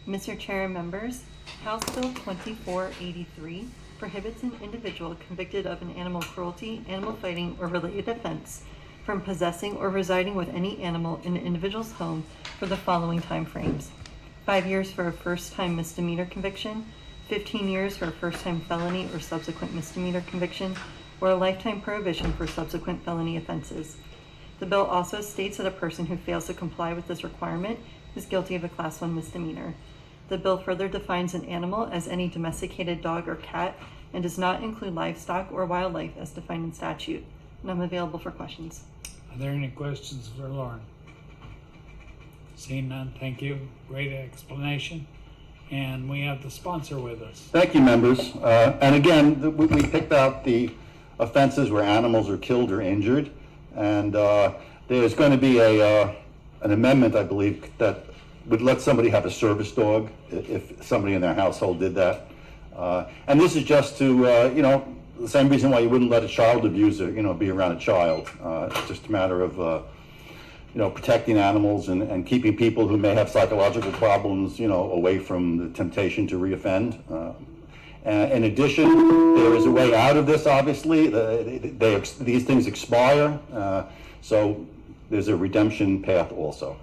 Mr. Chair and members, House Bill 2483 prohibits an individual convicted of an animal cruelty, animal fighting, or related offense from possessing or residing with any animal in an individual's home for the following timeframes: 5 years for a first-time misdemeanor conviction, 15 years for a first-time felony or subsequent misdemeanor conviction, or a lifetime prohibition for subsequent felony offenses. The bill also states that a person who fails to comply with this requirement is guilty of a Class 1 misdemeanor. The bill further defines an animal as any domesticated dog or cat and does not include livestock or wildlife as defined in statute. And I'm available for questions. Are there any questions for Lauren? Seeing none, thank you. Great explanation. And we have the sponsor with us. Thank you, members. And again, we picked out the offenses where animals are killed or injured. And there's going to be an amendment, I believe, that would let somebody have a service dog if somebody in their household did that. And this is just to, the same reason why you wouldn't let a child abuser, be around a child. It's just a matter of, protecting animals and keeping people who may have psychological problems, away from the temptation to reoffend. In addition, there is a way out of this, obviously. These things expire, so there's a redemption path also.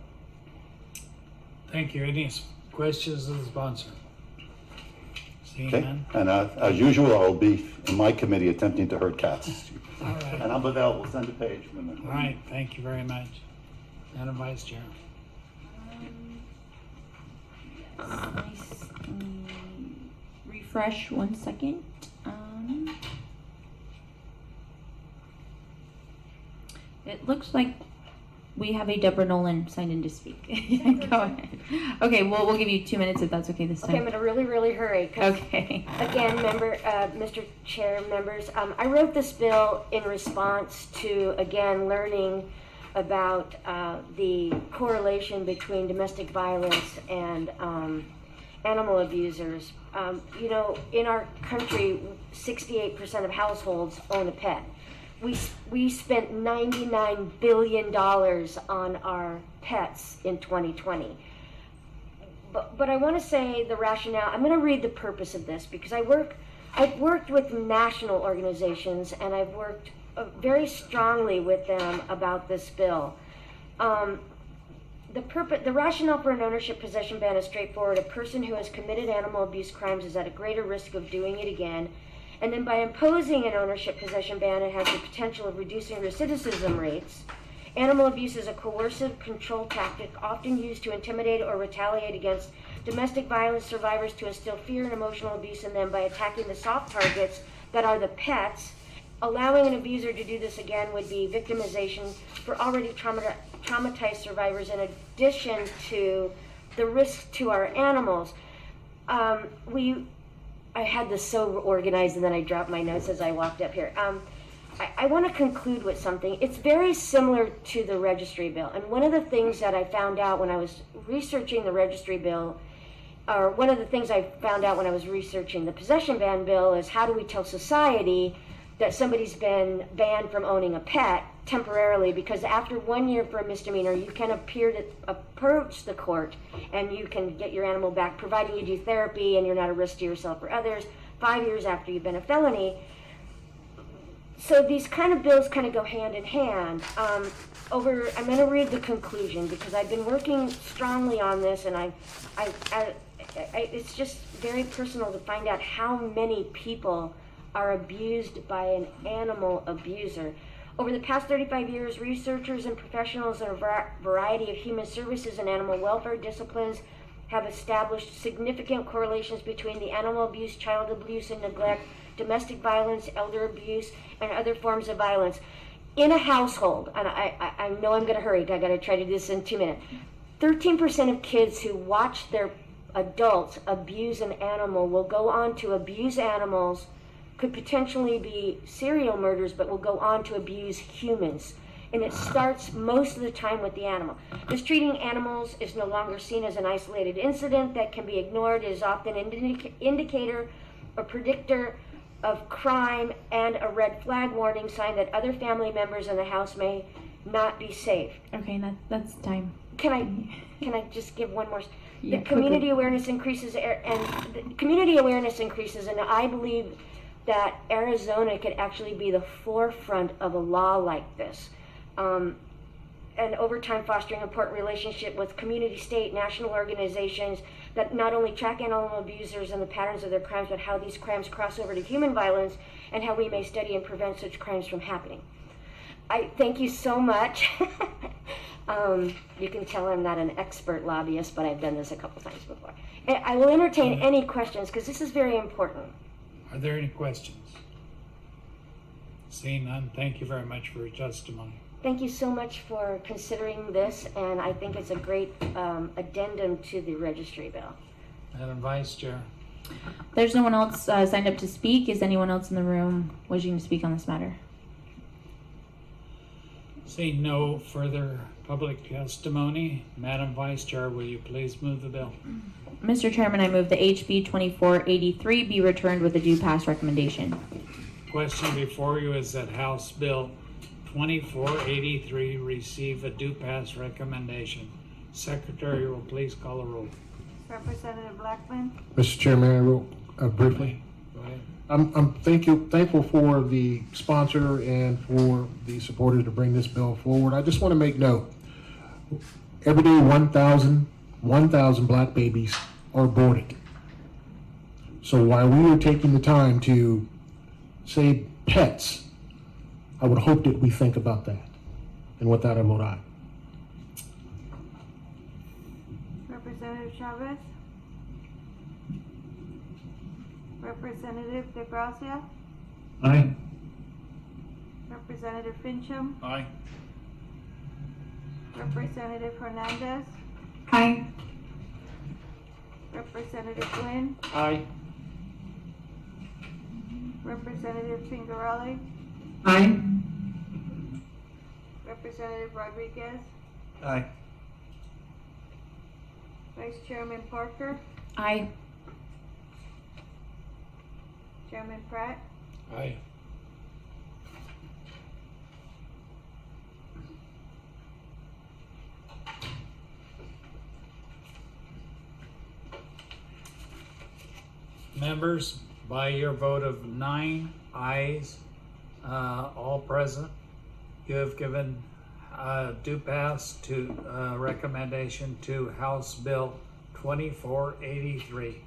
Thank you. Any questions of the sponsor? Seeing Okay, none? and as usual, I'll be in my committee attempting to herd cats. All right. And I'm available, send a page. All right, thank you very much. Madam Vice Chair. Nice. Refresh 1 second. It looks like we have a Deborah Nolan signed in to speak. Go ahead. Okay, we'll give you 2 minutes if that's okay this time. Okay, I'm going to really, really hurry. Okay. Again, Mr. Chair, members, I wrote this bill in response to, again, learning about the correlation between domestic violence and animal abusers. In our country, 68% of households own a pet. We spent $99 billion on our pets in 2020. But I want to say the rationale. I'm going to read the purpose of this because I've worked with national organizations and I've worked very strongly with them about this bill. The rationale for an ownership possession ban is straightforward. A person who has committed animal abuse crimes is at a greater risk of doing it again. And then by imposing an ownership possession ban, it has the potential of reducing recidivism rates. Animal abuse is a coercive control tactic often used to intimidate or retaliate against domestic violence survivors to instill fear and emotional abuse in them by attacking the soft targets that are the pets. Allowing an abuser to do this again would be victimization for already traumatized survivors in addition to the risk to our animals. I had this so organized and then I dropped my notes as I walked up here. I want to conclude with something. It's very similar to the registry bill. And one of the things that I found out when I was researching the registry bill, or one of the things I found out when I was researching the possession ban bill, is how do we tell society that somebody's been banned from owning a pet temporarily, because after 1 year for a misdemeanor, you can approach the court and you can get your animal back, providing you do therapy and you're not a risk to yourself or others, 5 years after you've been a felony. So these kind of bills kind of go hand in hand. I'm going to read the conclusion because I've been working strongly on this, and it's just very personal to find out how many people are abused by an animal abuser. Over the past 35 years, researchers and professionals in a variety of human services and animal welfare disciplines have established significant correlations between the animal abuse, child abuse and neglect, domestic violence, elder abuse, and other forms of violence. In a household, and I know I'm going to hurry, I got to try to do this in 2 minutes, 13% of kids who watch their adults abuse an animal will go on to abuse animals, could potentially be serial murders, but will go on to abuse humans. And it starts most of the time with the animal. Mistreating animals is no longer seen as an isolated incident that can be ignored. It is often an indicator or predictor of crime and a red flag warning sign that other family members in the house may not be safe. Okay, that's time. Can I just give one more? Yeah, The community quickly. awareness increases, and the community awareness increases, and I believe that Arizona could actually be the forefront of a law like this. And over time fostering an important relationship with community, state, national organizations that not only track animal abusers and the patterns of their crimes, but how these crimes cross over to human violence and how we may study and prevent such crimes from happening. I thank you so much. You can tell I'm not an expert lobbyist, but I've done this a couple times before. And I will entertain any questions because this is very important. Are there any questions? Seeing none, thank you very much for your testimony. Thank you so much for considering this, and I think it's a great addendum to the registry bill. Madam Vice Chair. There's no one else signed up to speak. Is anyone else in the room wishing to speak on this matter? Seeing no further public testimony, Madam Vice Chair, will you please move the bill? Mr. Chairman, I move the HB 2483 be returned with a due pass recommendation. Question before you is that House Bill 2483 receive a due pass recommendation. Secretary will please call the roll. Representative Blackman, Mr. Chairman, briefly, Go ahead. I'm thankful for the sponsor and for the supporters to bring this bill forward. I just want to make note, every day 1,000 black babies are aborted. So while we are taking the time to save pets, I would hope that we think about that. And with that, I vote aye. Representative Chavez, Representative De Gracia, Aye. Representative Fincham, Aye. Representative Hernandez, Aye. Representative Quinn, Aye. Representative Pingarelli, Aye. Representative Rodriguez, Aye. Vice Chairman Parker, Aye. Chairman Pratt, Aye. Members, by your vote of 9 ayes, all present, you have given due pass to recommendation to House Bill 2483.